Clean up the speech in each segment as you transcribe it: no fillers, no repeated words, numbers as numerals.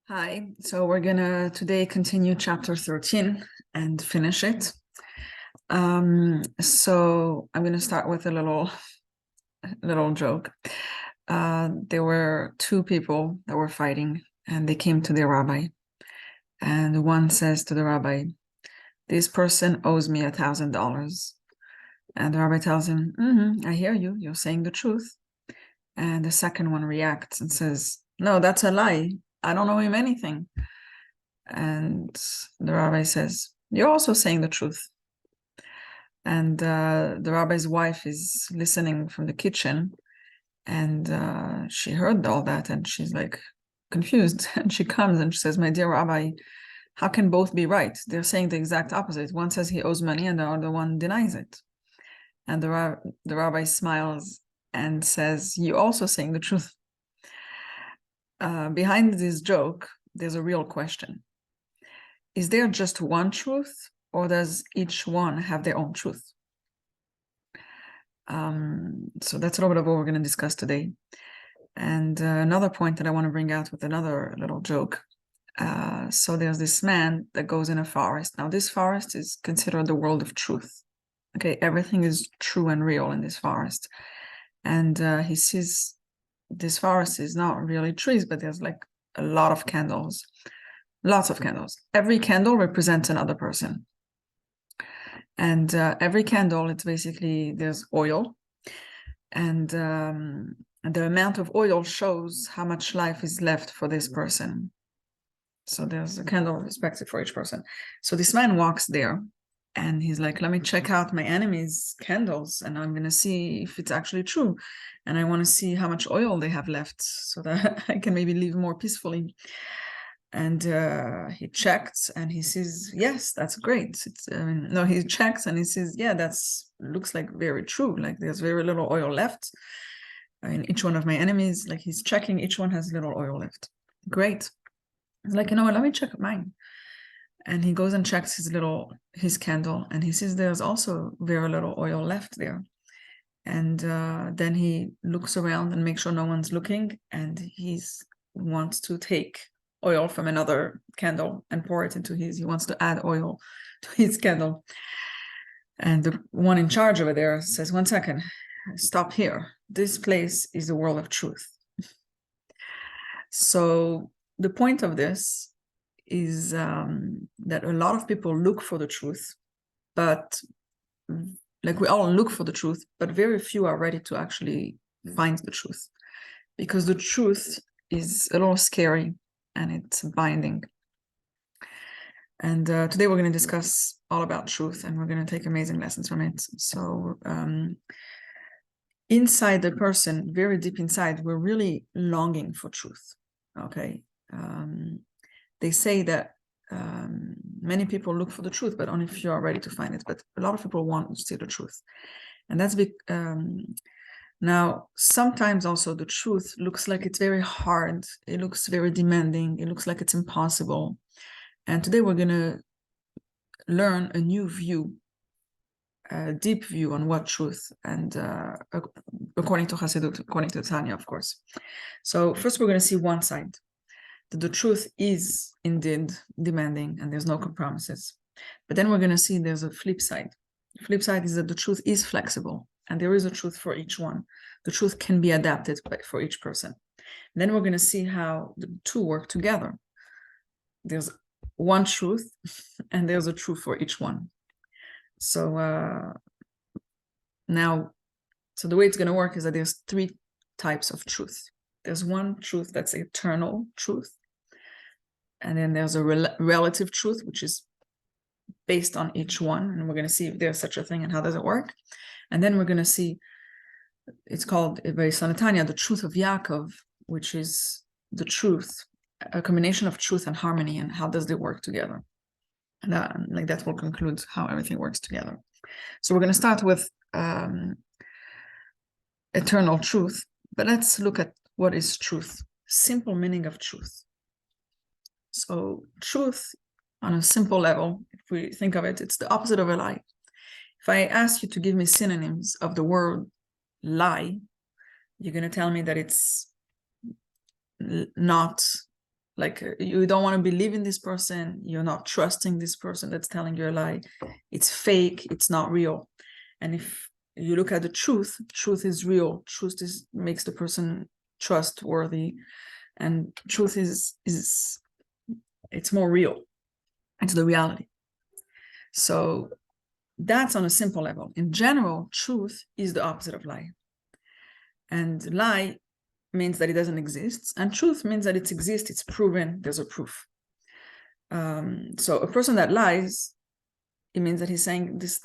Hi, so we're gonna today continue chapter 13 and finish it. So I'm gonna start with a little joke. There were two people that were fighting, and they came to the rabbi. And one says to the rabbi, "This person owes me $1,000." And the rabbi tells him, I hear you. You're saying the truth." And the second one reacts and says, "No, that's a lie. I don't owe him anything." And the rabbi says, "You're also saying the truth." And the rabbi's wife is listening from the kitchen, and she heard all that, and she's like confused. And she comes and she says, "My dear rabbi, how can both be right? They're saying the exact opposite. One says he owes money, and the other one denies it." And the rabbi smiles and says, "You're also saying the truth." Behind this joke, there's a real question. Is there just one truth, or does each one have their own truth? So that's a little bit of what we're going to discuss today. And another point that I want to bring out with another little joke. So there's this man that goes in a forest. Now, this forest is considered the world of truth. Okay, everything is true and real in this forest. And he sees this forest is not really trees, but there's like a lot of candles. Lots of candles. Every candle represents another person. And every candle, it's basically, there's oil. And the amount of oil shows how much life is left for this person. So there's a candle respected for each person. So this man walks there and he's like, "Let me check out my enemy's candles and I'm going to see if it's actually true. And I want to see how much oil they have left so that I can maybe live more peacefully." And he checked and he says, "Yes, that's great." No, he checks and he says, "Yeah, that's looks like very true. Like there's very little oil left. I mean, each one of my enemies, like he's checking, each one has little oil left. Great." He's like, "You know what? Let me check mine." And he goes and checks his candle, and he sees there's also very little oil left there. And then he looks around and makes sure no one's looking, and he wants to take oil from another candle and pour it into his. He wants to add oil to his candle. And the one in charge over there says, "1 second, stop here. This place is the world of truth." So the point of this is that a lot of people look for the truth, but like we all look for the truth, but very few are ready to actually find the truth, because the truth is a little scary and it's binding. And today we're going to discuss all about truth, and we're going to take amazing lessons from it. So inside the person, very deep inside, we're really longing for truth. Okay. They say that many people look for the truth, but only few are ready to find it. But a lot of people want to see the truth. And that's big. Now, sometimes also the truth looks like it's very hard. It looks very demanding. It looks like it's impossible. And today we're going to learn a new view, a deep view on what truth, and according to Hasidut, according to Tanya, of course. So first we're going to see one side, that the truth is indeed demanding and there's no compromises. But then we're going to see there's a flip side. The flip side is that the truth is flexible and there is a truth for each one. The truth can be adapted for each person. And then we're going to see how the two work together. There's one truth and there's a truth for each one. So so the way it's going to work is that there's three types of truth. There's one truth that's eternal truth. And then there's a relative truth, which is based on each one. And we're going to see if there's such a thing and how does it work. And then we're going to see, it's called, based on Tanya, the truth of Yaakov, which is the truth, a combination of truth and harmony, and how does they work together. And like that will conclude how everything works together. So we're going to start with eternal truth, but let's look at what is truth, simple meaning of truth. So truth, on a simple level, if we think of it, it's the opposite of a lie. If I ask you to give me synonyms of the word lie, you're going to tell me that it's not Like you don't want to believe in this person. You're not trusting this person that's telling you a lie. It's fake. It's not real. And if you look at the truth, truth is real. Truth makes the person trustworthy, and truth is it's more real. It's the reality. So that's on a simple level. In general, truth is the opposite of lie. And lie means that it doesn't exist, and truth means that it exists. It's proven. There's a proof. So a person that lies, it means that he's saying this.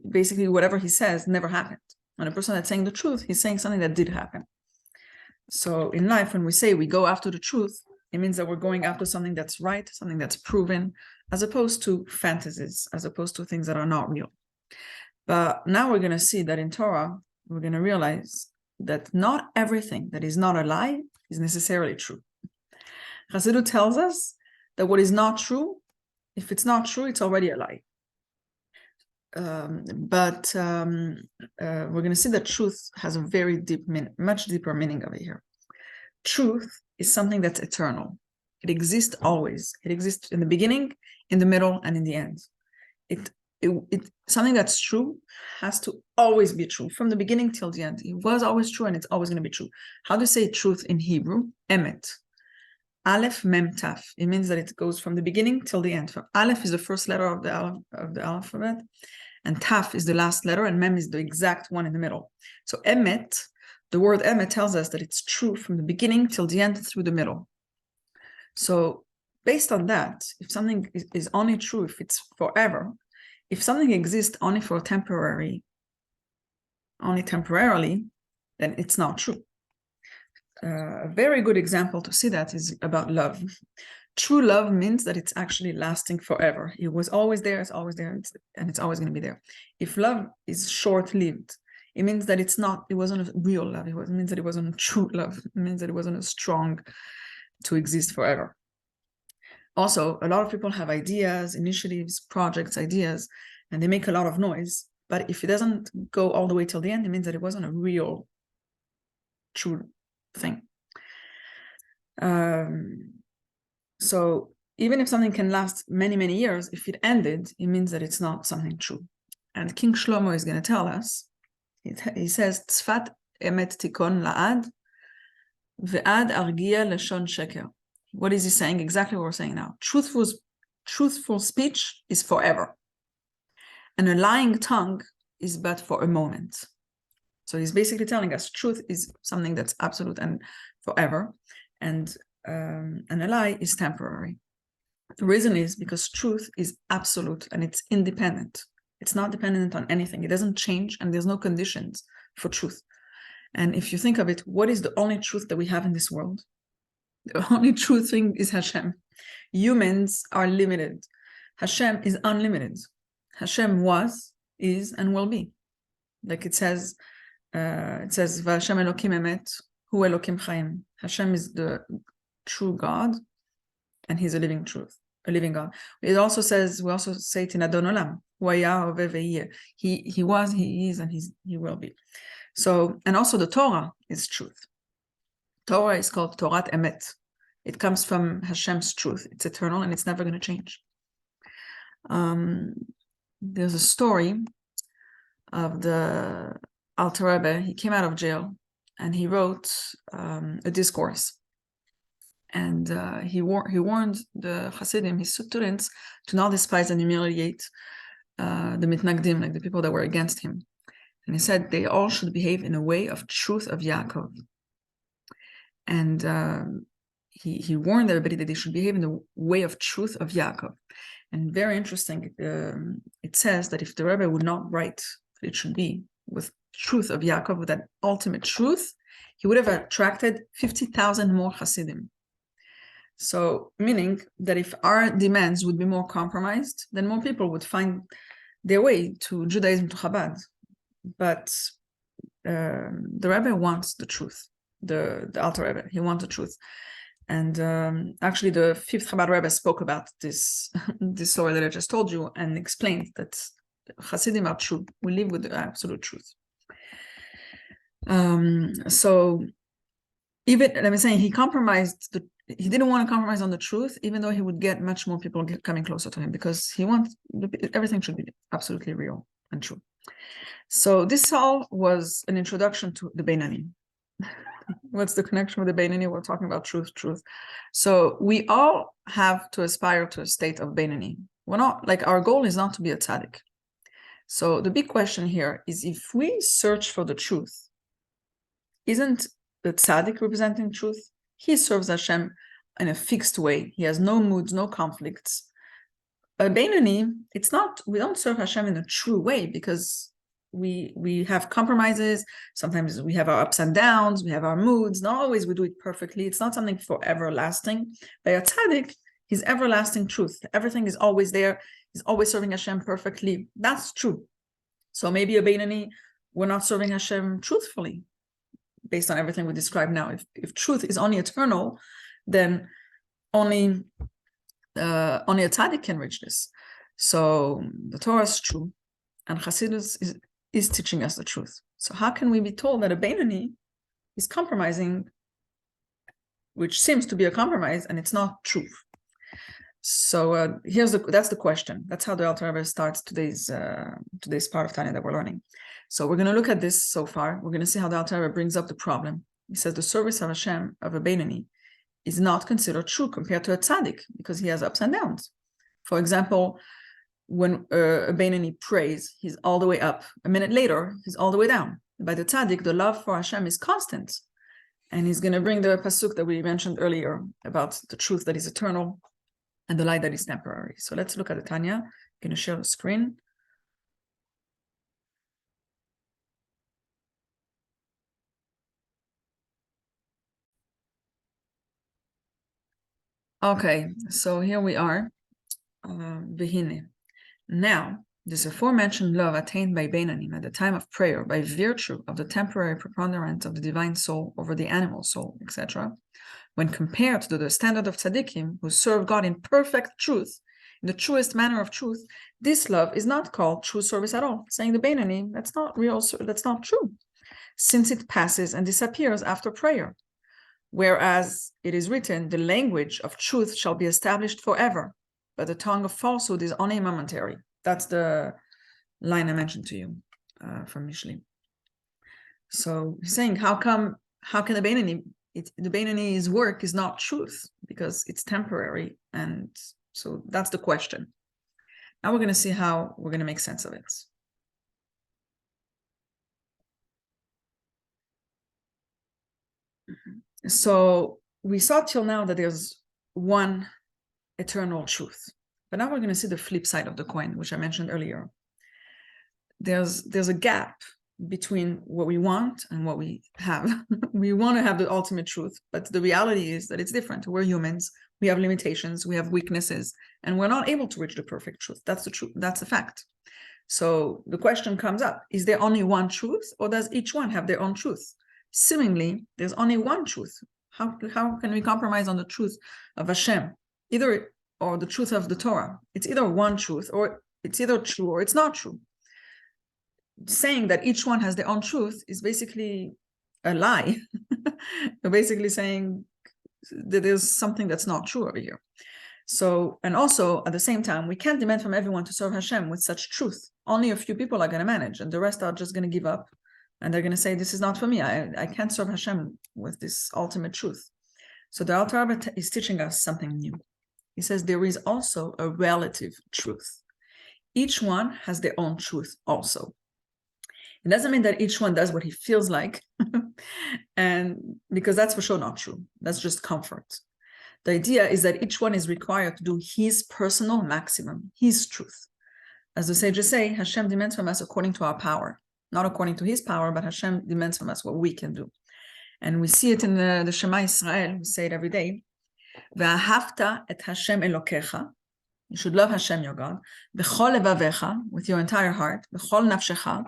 Basically, whatever he says never happened. And a person that's saying the truth, he's saying something that did happen. So in life, when we say we go after the truth, it means that we're going after something that's right, something that's proven, as opposed to fantasies, as opposed to things that are not real. But now we're going to see that in Torah, we're going to realize that not everything that is not a lie is necessarily true. Chassidut tells us that what is not true, if it's not true, it's already a lie. But we're going to see that truth has a very deep, much deeper meaning over here. Truth is something that's eternal. It exists always. It exists in the beginning, in the middle, and in the end. Something that's true has to always be true from the beginning till the end. It was always true, and it's always going to be true. How do you say truth in Hebrew? Emet. Aleph, Mem, Taf. It means that it goes from the beginning till the end. Aleph is the first letter of the alphabet, and Taf is the last letter, and Mem is the exact one in the middle. So Emet, the word Emet tells us that it's true from the beginning till the end through the middle. So based on that, if something is only true if it's forever, if something exists only temporarily, then it's not true. A very good example to see that is about love. True love means that it's actually lasting forever. It was always there, it's always there, and it's always going to be there. If love is short-lived, it means that it wasn't a real love. It means that it wasn't a true love. It means that it wasn't a strong to exist forever. Also, a lot of people have ideas, initiatives, projects, ideas, and they make a lot of noise. But if it doesn't go all the way till the end, it means that it wasn't a real, true thing. So even if something can last many, many years, if it ended, it means that it's not something true. And King Shlomo is going to tell us, he says, Tzfat emet tikon la'ad, ve'ad argia leshon sheker. What is he saying? Exactly what we're saying now. Truthful speech is forever. And a lying tongue is but for a moment. So he's basically telling us truth is something that's absolute and forever, and a lie is temporary. The reason is because truth is absolute and it's independent. It's not dependent on anything. It doesn't change, and there's no conditions for truth. And if you think of it, what is the only truth that we have in this world? The only true thing is Hashem. Humans are limited. Hashem is unlimited. Hashem was, is, and will be. Like it says, V'Hashem Elokim Emet, Hu Elokim Chaim. Hashem is the true God, and He's a living truth, a living God. It also says, we also say it in Adon Olam, He was, He is, and He will be. So, and also the Torah is truth. Torah is called Torat Emet. It comes from Hashem's truth. It's eternal and it's never going to change. There's a story of the Alter Rebbe. He came out of jail and he wrote a discourse. And he warned the Hasidim, his students, to not despise and humiliate the mitnagdim, like the people that were against him. And he said they all should behave in a way of truth of Yaakov. And he warned everybody that they should behave in the way of truth of Yaakov. And very interesting, it says that if the Rebbe would not write, it should be with truth of Yaakov, with that ultimate truth, he would have attracted 50,000 more Hasidim. So, meaning that if our demands would be more compromised, then more people would find their way to Judaism, to Chabad. But the Rebbe wants the truth. The Alter Rebbe, he wants the truth. And actually the fifth Chabad Rebbe spoke about this story that I just told you and explained that Hasidim are true. We live with the absolute truth. So even, let me say, he compromised he didn't want to compromise on the truth, even though he would get much more people coming closer to him, because he wants everything should be absolutely real and true. So this all was an introduction to the Beinani. What's the connection with the Beinani? We're talking about truth. So we all have to aspire to a state of Beinani. We're not, like, our goal is not to be a tzaddik. So the big question here is, if we search for the truth, isn't the tzaddik representing truth? He serves Hashem in a fixed way. He has no moods, no conflicts. A Beinani, it's not, we don't serve Hashem in a true way, because we have compromises. Sometimes we have our ups and downs, we have our moods. Not always we do it perfectly. It's not something for everlasting. By a tzaddik, he's everlasting truth. Everything is always there. He's always serving Hashem perfectly. That's true. So maybe a Beinani, we're not serving Hashem truthfully, based on everything we described now. If truth is only eternal, then only a tzaddik can reach this. So the Torah is true, and Hasidus is teaching us the truth. So how can we be told that a Beinani is compromising, which seems to be a compromise, and it's not truth? So that's the question. That's how the Alter Rebbe starts today's part of Tanya that we're learning. So we're going to look at this so far. We're going to see how the Alter Rebbe brings up the problem. He says the service of Hashem, of a Beinani, is not considered true compared to a tzaddik, because he has ups and downs. For example, when a Beinani prays, he's all the way up. A minute later, he's all the way down. By the tzaddik, the love for Hashem is constant. And he's going to bring the pasuk that we mentioned earlier about the truth that is eternal and the light that is temporary. So let's look at the Tanya. I'm going to share the screen. Okay, so here we are. Vihine. Now, this aforementioned love attained by Beinanim at the time of prayer by virtue of the temporary preponderance of the divine soul over the animal soul, etc., when compared to the standard of tzaddikim who serve God in perfect truth, in the truest manner of truth, this love is not called true service at all. Saying the Beinani, that's not real, that's not true, since it passes and disappears after prayer. Whereas it is written, the language of truth shall be established forever, but the tongue of falsehood is only momentary. That's the line I mentioned to you from Mishli. So he's saying, how can the Beinani, the Beinani's work is not truth, because it's temporary, and so that's the question. Now we're going to see how we're going to make sense of it. So we saw till now that there's one eternal truth, but now we're going to see the flip side of the coin, which I mentioned earlier. There's a gap between what we want and what we have. We want to have the ultimate truth, but the reality is that it's different. We're humans, we have limitations, we have weaknesses, and we're not able to reach the perfect truth. That's the truth, that's a fact. So the question comes up, is there only one truth, or does each one have their own truth? Seemingly, there's only one truth. How can we compromise on the truth of Hashem? Or the truth of the Torah. It's either one truth, or it's either true or it's not true. Saying that each one has their own truth is basically a lie. They're basically saying that there's something that's not true over here. So, and also at the same time, we can't demand from everyone to serve Hashem with such truth. Only a few people are going to manage, and the rest are just going to give up, and they're going to say, this is not for me. I can't serve Hashem with this ultimate truth. So the Alter Rebbe is teaching us something new. He says there is also a relative truth. Each one has their own truth also. It doesn't mean that each one does what he feels like, and because that's for sure not true. That's just comfort. The idea is that each one is required to do his personal maximum, his truth. As the sages say, Hashem demands from us according to our power, not according to his power, but Hashem demands from us what we can do. And we see it in the Shema Israel. We say it every day. Ve'ahavta et Hashem Elokecha. You should love Hashem, your God. B'chol levavecha, with your entire heart. B'chol nafshecha,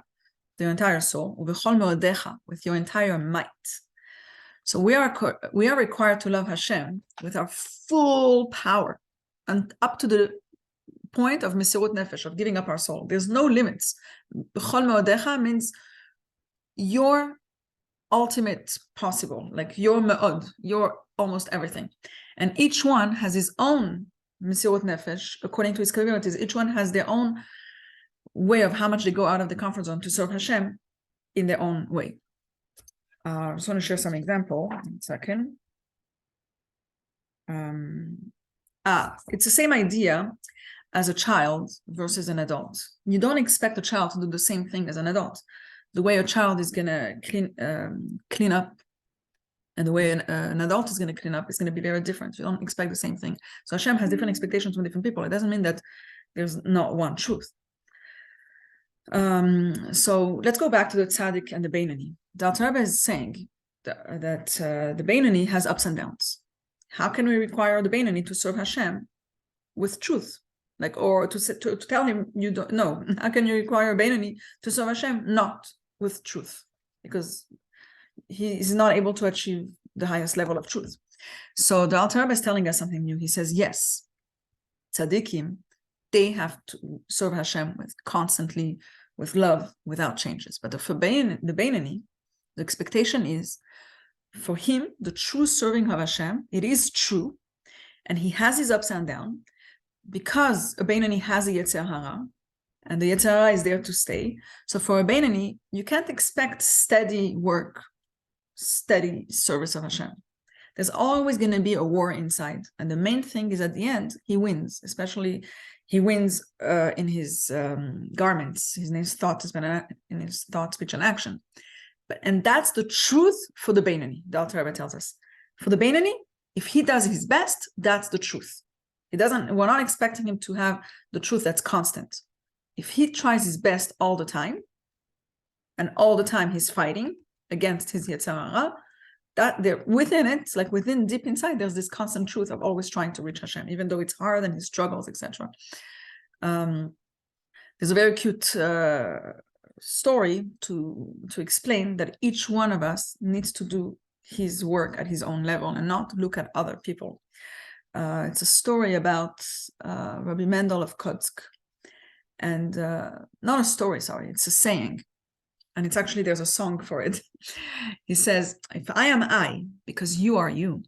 your entire soul. U'b'chol meodecha, with your entire might. So we are required to love Hashem with our full power, and up to the point of mesirut nefesh, of giving up our soul. There's no limits. B'chol meodecha means your ultimate possible, like your me'od, your almost everything. And each one has his own Mesirut Nefesh, according to his capabilities. Each one has their own way of how much they go out of the comfort zone to serve Hashem in their own way. I just want to share some example. 1 second. It's the same idea as a child versus an adult. You don't expect a child to do the same thing as an adult. The way a child is going to clean up and the way an adult is going to clean up is going to be very different. You don't expect the same thing. So Hashem has different expectations from different people. It doesn't mean that there's not one truth. So let's go back to the tzaddik and the Beinani. The Alter Rebbe is saying that the Beinani has ups and downs. How can we require the Beinani to serve Hashem with truth? Like, or to tell him you don't know. How can you require a Beinani to serve Hashem not with truth? Because he is not able to achieve the highest level of truth. So the Alter Rebbe is telling us something new. He says, yes, tzaddikim, they have to serve Hashem constantly with love, without changes. But for the Beinani, the expectation is for him, the true serving of Hashem, it is true, and he has his ups and downs, because a Beinani has a Yetzer Hara, and the Yetzer Hara is there to stay. So for a Beinani, you can't expect steady work, steady service of Hashem. There's always going to be a war inside. And the main thing is at the end, he wins, especially he wins in his garments, in his thought, speech, and action. And that's the truth for the Beinani, the Alter Rebbe tells us. For the Beinani, if he does his best, that's the truth. We're not expecting him to have the truth that's constant. If he tries his best all the time, and all the time he's fighting against his Yetzer Hara, that there within it, like within deep inside, there's this constant truth of always trying to reach Hashem, even though it's hard and he struggles, etc. There's a very cute story to explain that each one of us needs to do his work at his own level and not look at other people. It's a story about Rabbi Mendel of Kodsk, and not a story, sorry, it's a saying. And it's actually, there's a song for it. He says, if I am I, because you are you,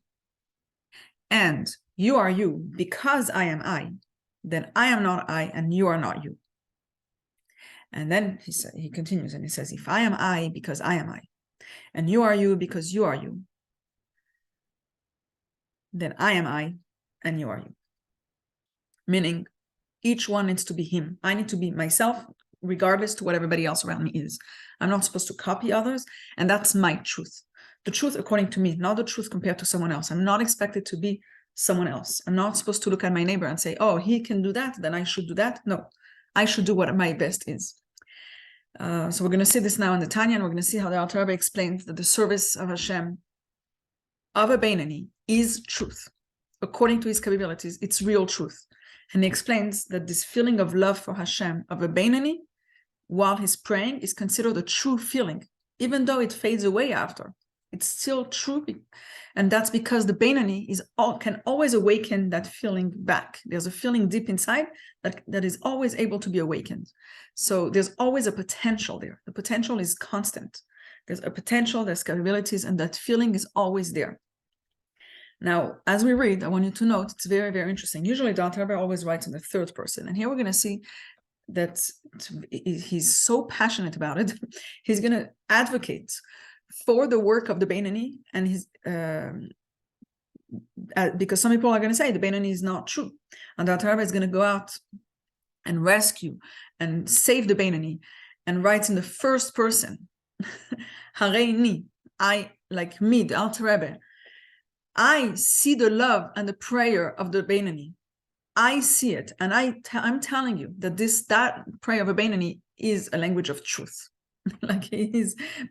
and you are you because I am I, then I am not I, and you are not you. And then he continues and he says, if I am I, because I am I, and you are you because you are you, then I am I, and you are you. Meaning, each one needs to be him. I need to be myself, regardless to what everybody else around me is. I'm not supposed to copy others, and that's my truth. The truth according to me, not the truth compared to someone else. I'm not expected to be someone else. I'm not supposed to look at my neighbor and say, oh, he can do that, then I should do that. No, I should do what my best is. So we're going to see this now in the Tanya, and we're going to see how the Alter Rebbe explains that the service of Hashem, of a Beinani, is truth. According to his capabilities, it's real truth. And he explains that this feeling of love for Hashem of a Beinani, while he's praying, is considered a true feeling, even though it fades away after. It's still true, and that's because the Beinani can always awaken that feeling back. There's a feeling deep inside that is always able to be awakened. So there's always a potential there. The potential is constant. There's a potential, there's capabilities, and that feeling is always there. Now, as we read, I want you to note, it's very, very interesting. Usually, the Alter Rebbe always writes in the third person, and here we're going to see that he's so passionate about it. He's going to advocate for the work of the Beinani, and because some people are going to say the Beinani is not true, and the Alter Rebbe is going to go out and rescue and save the Beinani, and writes in the first person, Hareini, I, like me, the Alter Rebbe, I see the love and the prayer of the Beinani. I see it, and I'm telling you that that prayer of a Beinani is a language of truth. Like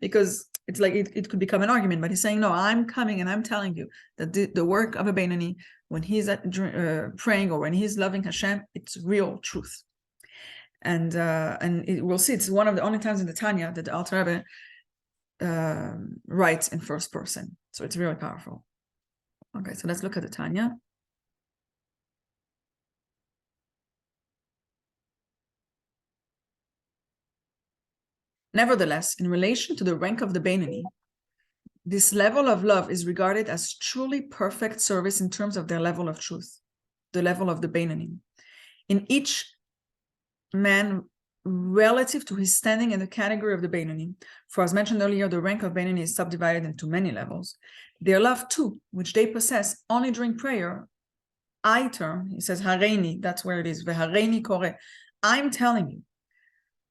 because it's like it could become an argument, but he's saying, no, I'm coming and I'm telling you that the work of a Beinani, when he's praying or when he's loving Hashem, it's real truth. And we'll see, it's one of the only times in the Tanya that the Alter Rebbe writes in first person. So it's really powerful. Okay, so let's look at the Tanya. Nevertheless, in relation to the rank of the Beinani, this level of love is regarded as truly perfect service in terms of their level of truth, the level of the Beinanim. In each man relative to his standing in the category of the Beinanim. For as mentioned earlier, the rank of Beinanim is subdivided into many levels. Their love too, which they possess only during prayer, I term, he says, Hareini, that's where it is, Vehareini kore. I'm telling you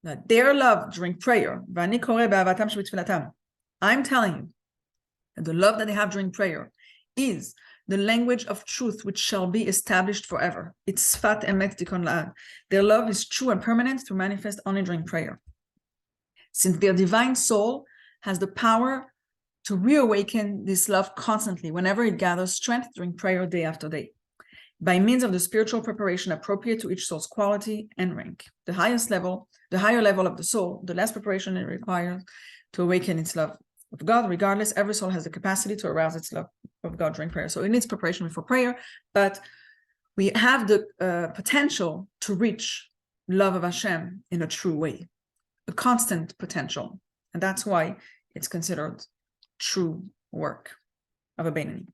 that their love during prayer, Vani kore be'avatam shebitfilatam, I'm telling you that the love that they have during prayer is the language of truth which shall be established forever. It's sfat emet tikon la'ad. Their love is true and permanent to manifest only during prayer. Since their divine soul has the power to reawaken this love constantly whenever it gathers strength during prayer day after day, by means of the spiritual preparation appropriate to each soul's quality and rank. The higher level of the soul, the less preparation it requires to awaken its love of God. Regardless, every soul has the capacity to arouse its love of God during prayer. So it needs preparation before prayer, but we have the potential to reach love of Hashem in a true way, a constant potential. And that's why it's considered true work of a Beinani.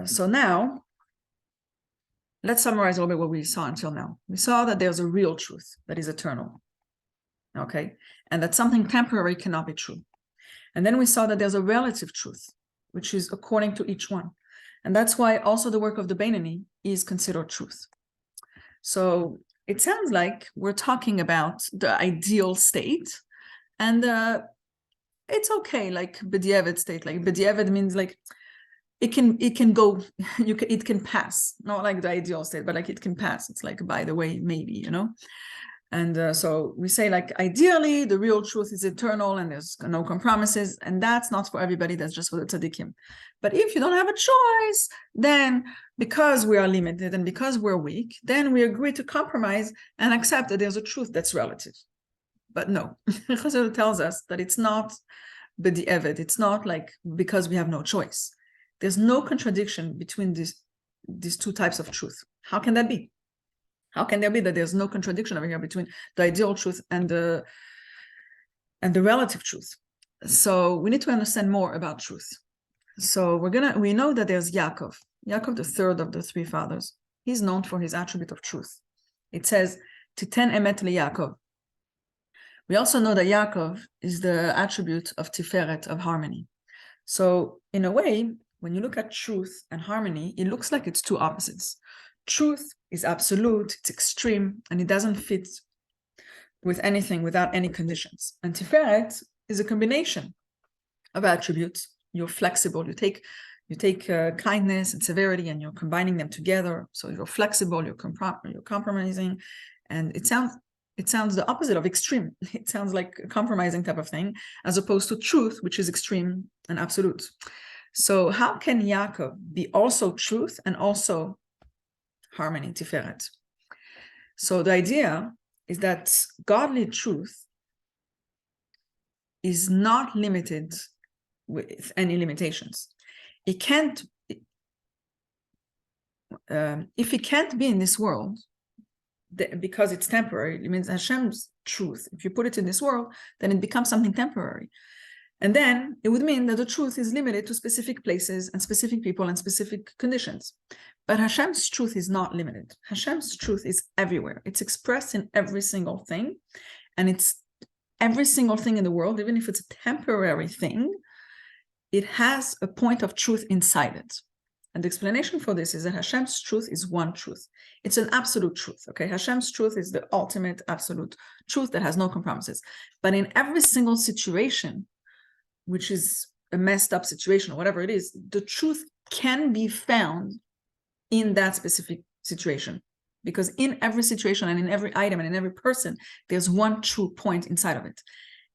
So now, let's summarize a little bit what we saw until now. We saw that there's a real truth that is eternal, okay? And that something temporary cannot be true. And then we saw that there's a relative truth, which is according to each one. And that's why also the work of the Beinani is considered truth. So it sounds like we're talking about the ideal state, and it's okay, like b'diavad state. Like b'diavad means like it can go, it can pass. Not like the ideal state, but like it can pass. It's like, by the way, maybe, you know. And so we say, like, ideally the real truth is eternal and there's no compromises, and that's not for everybody, that's just for the tzaddikim. But if you don't have a choice, then because we are limited and because we're weak, then we agree to compromise and accept that there's a truth that's relative. But no, Chazal tells us that it's not b'di'evet, it's not like because we have no choice. There's no contradiction between these two types of truth. How can that be? How can there be that there's no contradiction over here between the ideal truth and the relative truth? So we need to understand more about truth. So we know that there's Yaakov, the third of the three fathers. He's known for his attribute of truth. It says, Titen emet Yaakov. We also know that Yaakov is the attribute of Tiferet, of harmony. So in a way, when you look at truth and harmony, it looks like it's two opposites. Truth is absolute, it's extreme, and it doesn't fit with anything without any conditions. And Tiferet is a combination of attributes. You're flexible. You take kindness and severity, and you're combining them together. So you're flexible. You're compromising, and it sounds the opposite of extreme. It sounds like a compromising type of thing, as opposed to truth, which is extreme and absolute. So how can Yaakov be also truth and also harmony, Tiferet? So the idea is that godly truth is not limited with any limitations. It can't, if it can't be in this world, because it's temporary, it means Hashem's truth. If you put it in this world, then it becomes something temporary. And then it would mean that the truth is limited to specific places and specific people and specific conditions. But Hashem's truth is not limited. Hashem's truth is everywhere. It's expressed in every single thing. And it's every single thing in the world, even if it's a temporary thing, it has a point of truth inside it. And the explanation for this is that Hashem's truth is one truth. It's an absolute truth, okay? Hashem's truth is the ultimate absolute truth that has no compromises. But in every single situation, which is a messed up situation or whatever it is, the truth can be found in that specific situation. Because in every situation and in every item and in every person, there's one true point inside of it.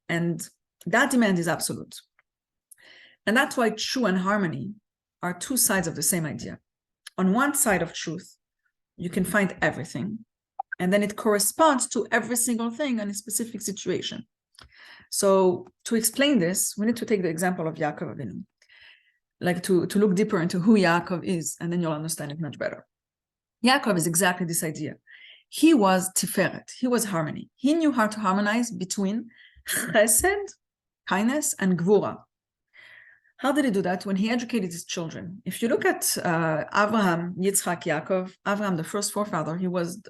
And that demand is absolute. And that's why true and harmony are two sides of the same idea. On one side of truth, you can find everything, and then it corresponds to every single thing in a specific situation. So to explain this, we need to take the example of Yaakov Avinu, like to look deeper into who Yaakov is, and then you'll understand it much better. Yaakov is exactly this idea. He was Tiferet, he was harmony. He knew how to harmonize between chesed kindness, and gvura. How did he do that? When he educated his children. If you look at Abraham, Yitzchak, Yaakov, Abraham, the first forefather, he was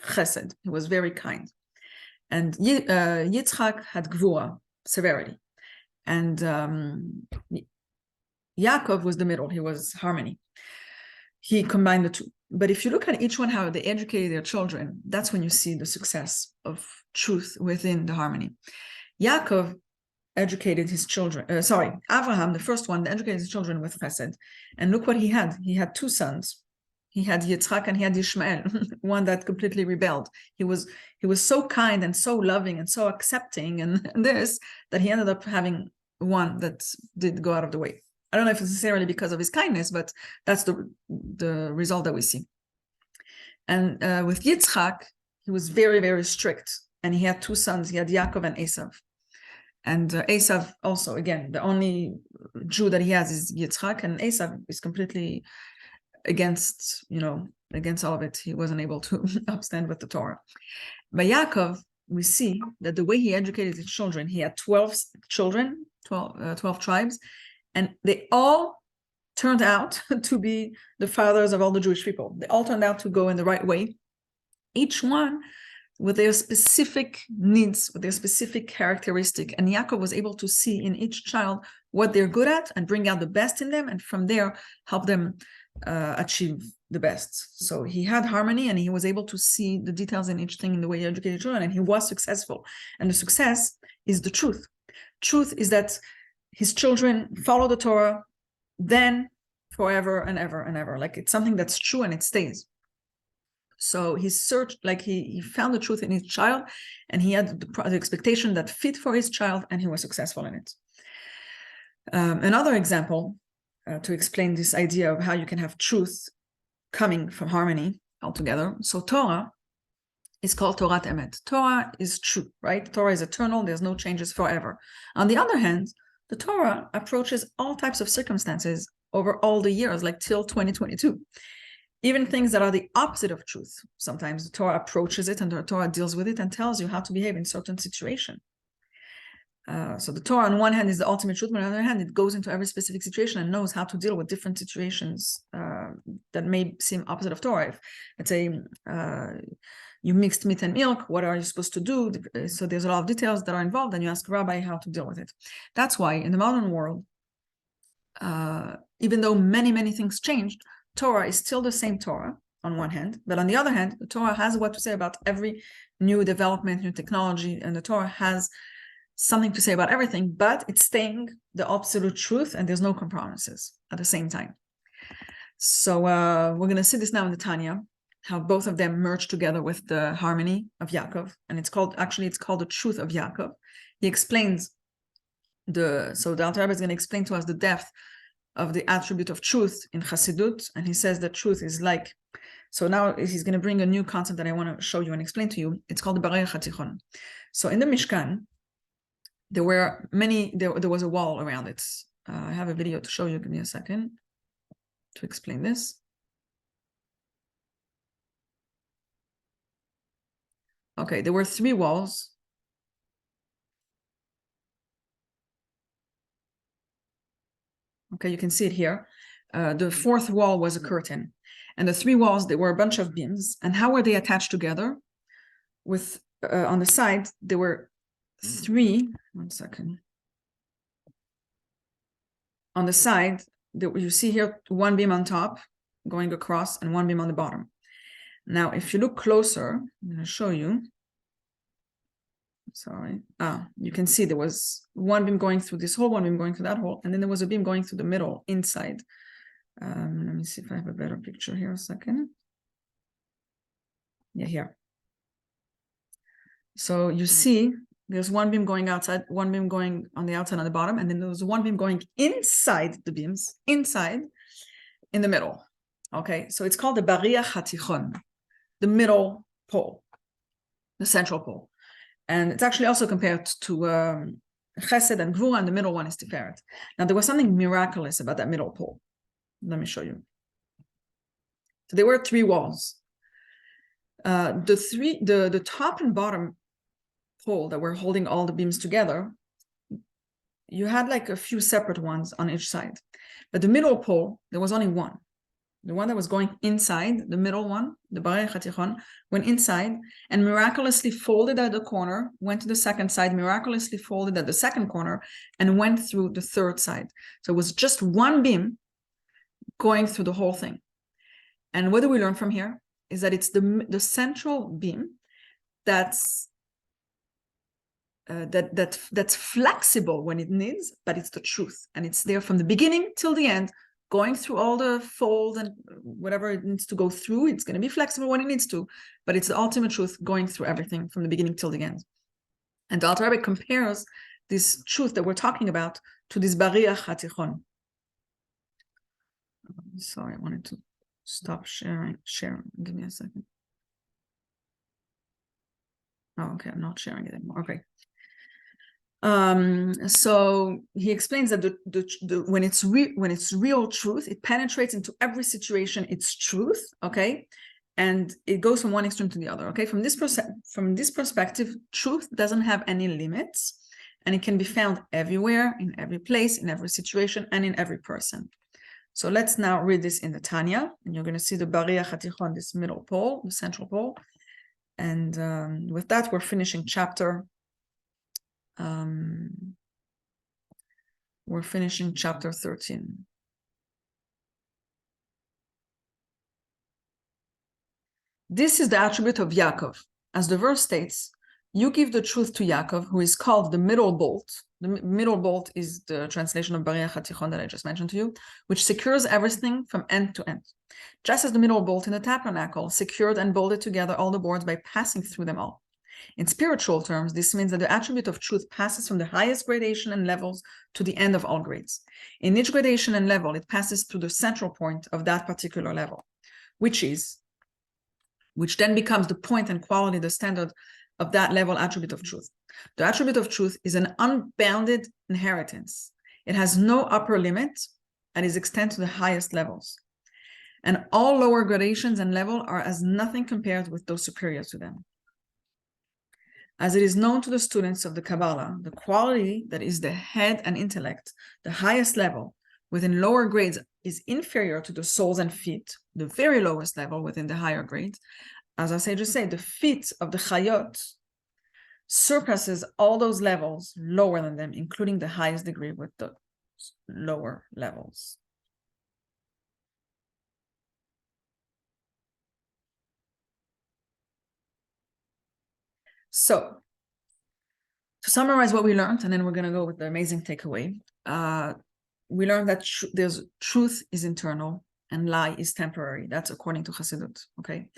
chesed. He was very kind. And Yitzchak had gvura, severity. And Yaakov was the middle. He was harmony. He combined the two. But if you look at each one, how they educated their children, that's when you see the success of truth within the harmony. Yaakov educated his children, Abraham, the first one, educated his children with chesed. And look what he had. He had two sons. He had Yitzchak and he had Ishmael, one that completely rebelled. He was so kind and so loving and so accepting and this, that he ended up having one that did go out of the way. I don't know if it's necessarily because of his kindness, but that's the result that we see. And with Yitzchak, he was very, very strict. And he had two sons. He had Yaakov and Esav. And Esav also, again, the only Jew that he has is Yitzchak, and Esav is completely against all of it. He wasn't able to upstand with the Torah. By Yaakov, we see that the way he educated his children, he had 12 children, 12 tribes, and they all turned out to be the fathers of all the Jewish people. They all turned out to go in the right way. Each one with their specific needs, with their specific characteristic. And Yaakov was able to see in each child what they're good at and bring out the best in them, and from there help them achieve the best. So he had harmony, and he was able to see the details in each thing in the way he educated children, and he was successful. And the success is the truth. Truth is that his children follow the Torah then, forever and ever and ever. Like, it's something that's true and it stays. So he searched, like he found the truth in his child, and he had the expectation that fit for his child, and he was successful in it. Another example to explain this idea of how you can have truth coming from harmony altogether. So Torah is called Torat Emet. Torah is true, right? Torah is eternal. There's no changes forever. On the other hand, the Torah approaches all types of circumstances over all the years, like till 2022. Even things that are the opposite of truth. Sometimes the Torah approaches it and the Torah deals with it and tells you how to behave in certain situation. So the Torah on one hand is the ultimate truth, but on the other hand, it goes into every specific situation and knows how to deal with different situations that may seem opposite of Torah. If, let's say, you mixed meat and milk, what are you supposed to do? So there's a lot of details that are involved, and you ask Rabbi how to deal with it. That's why in the modern world, even though many, many things changed, Torah is still the same Torah on one hand, but on the other hand, the Torah has what to say about every new development, new technology, and the Torah has something to say about everything, but it's staying the absolute truth, and there's no compromises at the same time. So we're going to see this now in the Tanya, how both of them merge together with the harmony of Yaakov, and it's called the truth of Yaakov. He explains the Alter Rebbe is going to explain to us the depth of the attribute of truth in Chassidut, and he says that truth is like, so now he's going to bring a new concept that I want to show you and explain to you. It's called the Barei HaTichon. So in the Mishkan, there was a wall around it. I have a video to show you. Give me a second to explain this. Okay, there were 3 walls. Okay, you can see it here. The 4th wall was a curtain. And the 3 walls, there were a bunch of beams. And how were they attached together? With on the side, there were 3. One second. On the side, you see here 1 beam on top going across and 1 beam on the bottom. Now, if you look closer, I'm going to show you. Sorry. You can see there was 1 beam going through this hole, 1 beam going through that hole, and then there was a beam going through the middle inside. Let me see if I have a better picture here a second. Yeah, here. So you see there's 1 beam going outside, 1 beam going on the outside on the bottom, and then there was 1 beam going inside the beams, inside, in the middle. Okay, so it's called the Barei HaTichon, the middle pole, the central pole. And it's actually also compared to Chesed and Gvura, and the middle one is Tiferet. Now, there was something miraculous about that middle pole. Let me show you. So there were 3 walls. The top and bottom pole that were holding all the beams together, you had like a few separate ones on each side. But the middle pole, there was only one. The one that was going inside, the middle one, the Barei Chatichon, went inside and miraculously folded at the corner, went to the second side, miraculously folded at the second corner, and went through the third side. So it was just one beam going through the whole thing. And what do we learn from here? Is that it's the central beam that's that's flexible when it needs, but it's the truth. And it's there from the beginning till the end, going through all the folds and whatever it needs to go through. It's going to be flexible when it needs to, but it's the ultimate truth going through everything from the beginning till the end. And the Alter Rebbe compares this truth that we're talking about to this Barei Chatichon. Sorry, I wanted to stop sharing. Give me a second. Oh, okay, I'm not sharing it anymore. Okay. So he explains that when it's real truth, it penetrates into every situation. It's truth, okay, and it goes from one extreme to the other. Okay, from this perspective, truth doesn't have any limits, and it can be found everywhere, in every place, in every situation, and in every person. So let's now read this in the Tanya, and you're going to see the Barei Chatichon, this middle pole, the central pole, and with that, we're finishing chapter. We're finishing chapter 13. This is the attribute of Yaakov. As the verse states, you give the truth to Yaakov, who is called the middle bolt. The middle bolt is the translation of Barei Chatichon that I just mentioned to you, which secures everything from end to end. Just as the middle bolt in the tabernacle secured and bolted together all the boards by passing through them all. In spiritual terms, this means that the attribute of truth passes from the highest gradation and levels to the end of all grades. In each gradation and level, it passes through the central point of that particular level, which then becomes the point and quality, the standard of that level attribute of truth. The attribute of truth is an unbounded inheritance. It has no upper limit and is extended to the highest levels. And all lower gradations and level are as nothing compared with those superior to them. As it is known to the students of the Kabbalah, the quality that is the head and intellect, the highest level, within lower grades is inferior to the soles and feet, the very lowest level within the higher grades. As our sages say, the feet of the Chayot surpasses all those levels lower than them, including the highest degree with the lower levels. So, to summarize what we learned, and then we're going to go with the amazing takeaway. We learned that truth is internal and lie is temporary. That's according to Chassidut, okay?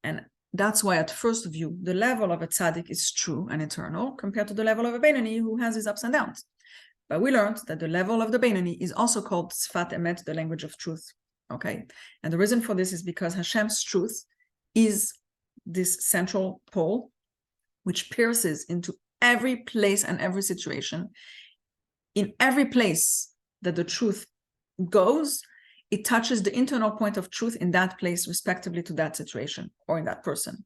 And that's why at first view, the level of a tzaddik is true and eternal compared to the level of a Beinoni who has his ups and downs. But we learned that the level of the Beinoni is also called Sfat Emet, the language of truth, okay? And the reason for this is because Hashem's truth is this central pole which pierces into every place and every situation. In every place that the truth goes, it touches the internal point of truth in that place, respectively to that situation or in that person.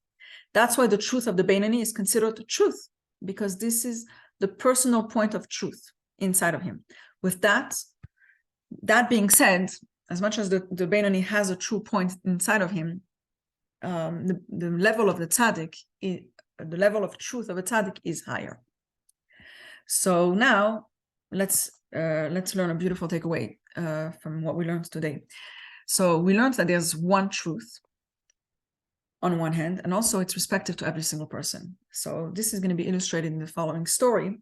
That's why the truth of the Beinoni is considered the truth, because this is the personal point of truth inside of him. With that being said, as much as the Beinoni has a true point inside of him, the level of the tzaddik, the level of truth of a tzaddik is higher. So now let's learn a beautiful takeaway from what we learned today. So we learned that there's one truth on one hand, and also it's respective to every single person. So this is going to be illustrated in the following story,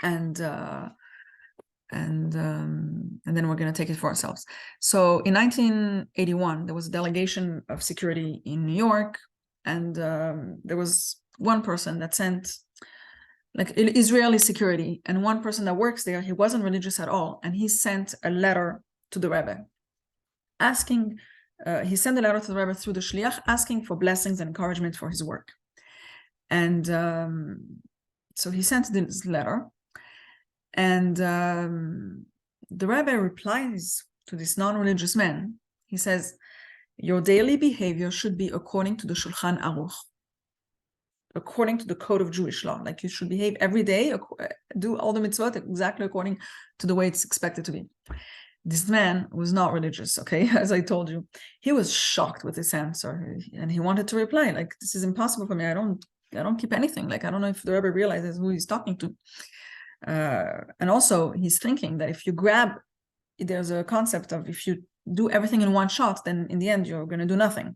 and then we're going to take it for ourselves. So in 1981, there was a delegation of security in New York, and there was one person that sent, like, Israeli security, and one person that works there, he wasn't religious at all, and he sent a letter to the Rebbe asking, he sent a letter to the Rebbe through the Shliach asking for blessings and encouragement for his work. And so he sent this letter, and the Rebbe replies to this non-religious man. He says, your daily behavior should be according to the Shulchan Aruch. according to the code of Jewish law. Like you should behave every day, do all the mitzvot exactly according to the way it's expected to be. This man was not religious, okay? As I told you, he was shocked with this answer, and he wanted to reply, like, this is impossible for me. I don't keep anything. Like, I don't know if the Rebbe realizes who he's talking to. And also, he's thinking that if you there's a concept of if you do everything in one shot, then in the end, you're going to do nothing.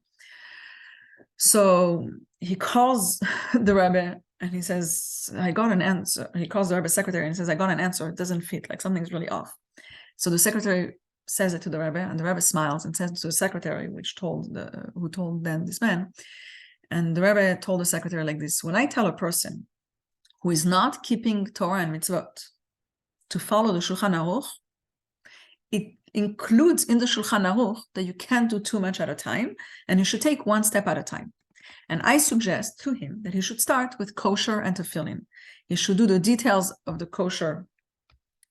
So he calls the Rebbe and he says, I got an answer. He calls the Rebbe's secretary and says, I got an answer. It doesn't fit. Like something's really off. So the secretary says it to the Rebbe, and the Rebbe smiles and says to the secretary, who told then this man, and the Rebbe told the secretary like this: when I tell a person who is not keeping Torah and mitzvot to follow the Shulchan Aruch, it includes in the Shulchan Aruch that you can't do too much at a time, and you should take one step at a time. And I suggest to him that he should start with kosher and tefillin. He should do the details of the kosher,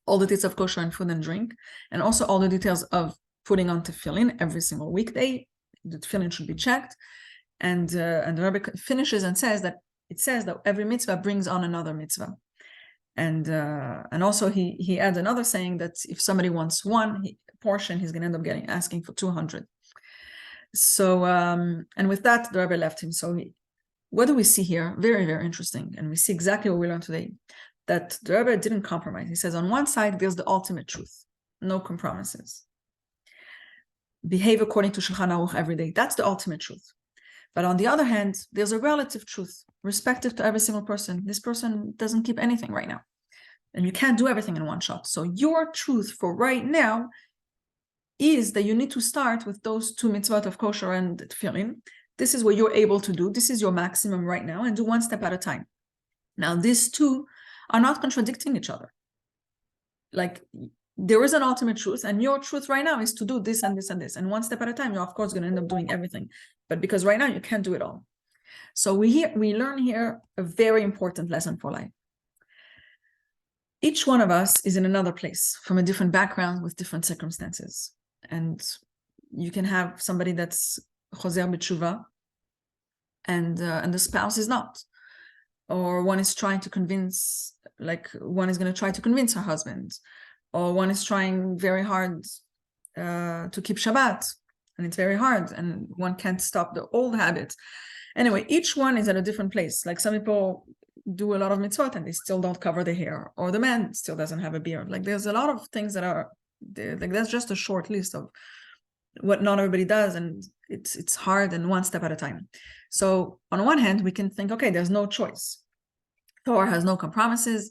all the details of kosher and food and drink, and also all the details of putting on tefillin every single weekday. The tefillin should be checked. And the Rebbe finishes and says that it says that every mitzvah brings on another mitzvah. And also he adds another saying that if somebody wants one portion, he's going to end up asking for 200. So, and with that, the Rebbe left him. So what do we see here? Very, very interesting. And we see exactly what we learned today, that the Rebbe didn't compromise. He says, on one side, there's the ultimate truth, no compromises. Behave according to Shulchan Aruch every day. That's the ultimate truth. But on the other hand, there's a relative truth, respective to every single person. This person doesn't keep anything right now. And you can't do everything in one shot. So your truth for right now is that you need to start with those two mitzvot of kosher and tefillin. This is what you're able to do. This is your maximum right now, and do one step at a time. Now, these two are not contradicting each other. Like, there is an ultimate truth, and your truth right now is to do this and this and this. And one step at a time, you're of course going to end up doing everything. But because right now you can't do it all. So we learn here a very important lesson for life. Each one of us is in another place, from a different background with different circumstances. And you can have somebody that's choser b'tshuva, and the spouse is not. Or one is trying to convince, like one is going to try to convince her husband, or one is trying very hard to keep Shabbat, and it's very hard, and one can't stop the old habits. Anyway, each one is at a different place. Like some people do a lot of mitzvot and they still don't cover their hair, or the man still doesn't have a beard. Like there's a lot of things that are there. Like that's just a short list of what not everybody does, and it's hard, and one step at a time. So on one hand, we can think, okay, there's no choice. Torah has no compromises.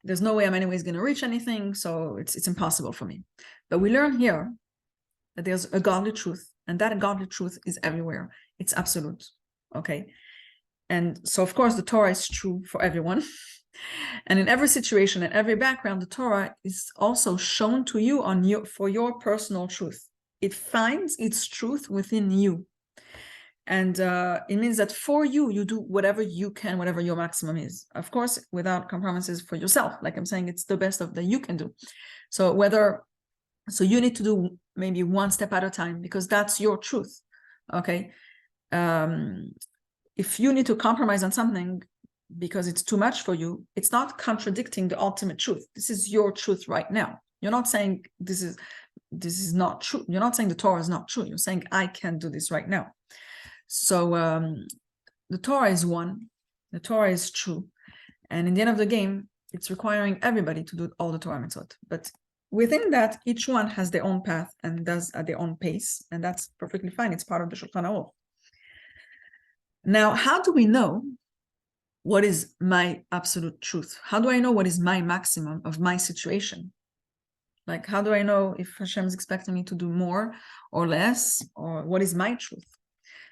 There's no way I'm anyways going to reach anything, so it's impossible for me. But we learn here that there's a godly truth, and that godly truth is everywhere. It's absolute, okay? And so, of course, the Torah is true for everyone. And in every situation and every background, the Torah is also shown to you for your personal truth. It finds its truth within you. And it means that for you, you do whatever you can, whatever your maximum is. Of course, without compromises for yourself. Like I'm saying, it's the best of that you can do. So you need to do maybe one step at a time, because that's your truth, okay? If you need to compromise on something because it's too much for you, it's not contradicting the ultimate truth. This is your truth right now. You're not saying this is not true. You're not saying the Torah is not true. You're saying I can't do this right now. So the Torah is one. The Torah is true. And in the end of the game, it's requiring everybody to do all the Torah mitzvot. But within that, each one has their own path and does at their own pace. And that's perfectly fine. It's part of the Shulchan Aruch. Now, how do we know what is my absolute truth? How do I know what is my maximum of my situation? Like, how do I know if Hashem is expecting me to do more or less, or what is my truth?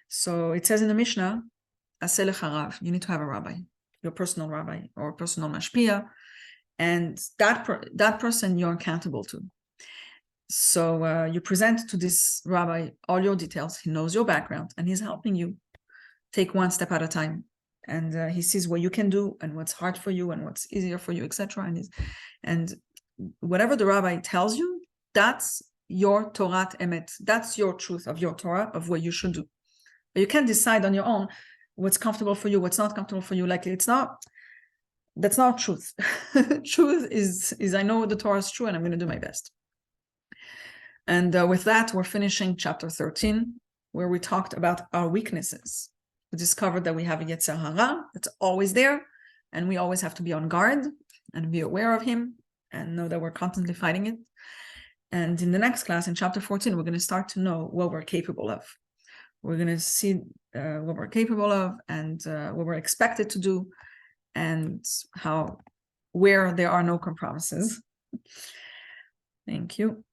So it says in the Mishnah, Aseh lecha rav, you need to have a rabbi, your personal rabbi or personal mashpia, and that person you're accountable to. So you present to this rabbi all your details. He knows your background, and he's helping you take one step at a time. And he sees what you can do and what's hard for you and what's easier for you, etc. And whatever the rabbi tells you, that's your Torat Emet. That's your truth of your Torah, of what you should do. But you can't decide on your own, what's comfortable for you, what's not comfortable for you. Like, that's not truth. Truth is I know the Torah is true and I'm going to do my best. And with that, we're finishing chapter 13, where we talked about our weaknesses. We discovered that we have a Yetzer Hara that's always there, and we always have to be on guard and be aware of him and know that we're constantly fighting it. And in the next class, in chapter 14, we're going to start to know what we're capable of. We're going to see what we're capable of and what we're expected to do, and where there are no compromises. Thank you.